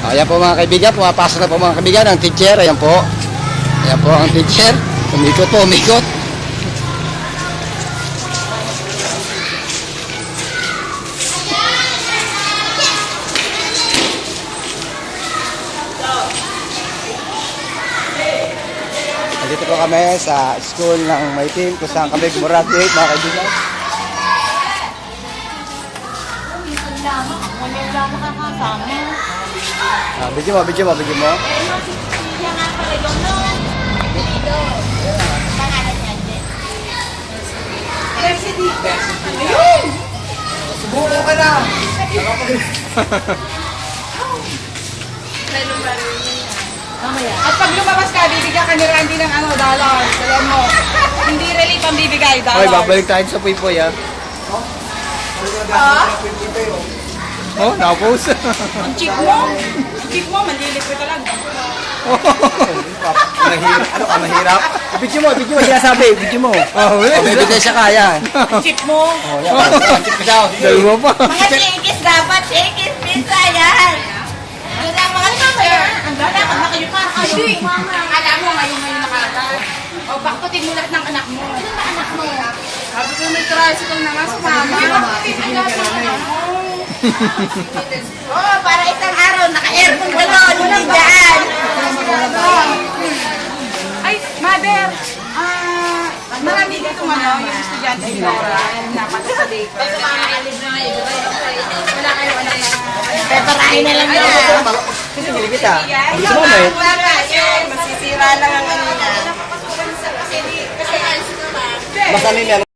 Ayan po mga kaibigan, pumapasok na po mga kaibigan ang teacher. Ayan po. Ayan po ang teacher. Umikot po, umikot. Dito po kami sa school ng Maitim kung saan kami gumraduate mga kaibigan. Video mo. Subuko ka na! At pag lumabas ka, bibigyan ka ni Randy ng dollar. Salam mo. Hindi relief ang bibigay, dollar. Hoy, babalik tayo sa Puy-Puy ha. Oh, na-pose. Ang cheap mo, manlilibre ka lang. Mahirap. Ano ka, mahirap? Video mo, sinasabi, video mo. Oh, bibigay siya kaya. Ang cheap mo. Oh, yan. Check mo daw. Dalawa pa. Mga shakes dapat, shakes, pizza yan. Yun ang mga sir. Ang dada, pag nakayo pa, alam mo, ngayon nakata. O, baktutin mo lahat ng anak mo. Ano ba anak mo? Sabi ko, may tricycle na nga sa mama. Baktutin mo lahat ng anak mo. Oo, para isang araw, naka-aircon ka doon, hindi dyan. Ay, mother, marami dito yung estudyante ni Laura, napata sa date. Wala kayo anak na. Peperahin na lang yan. Kasi hindi kita. Gusto mo na masisira lang ang ano niya. Basta may meron.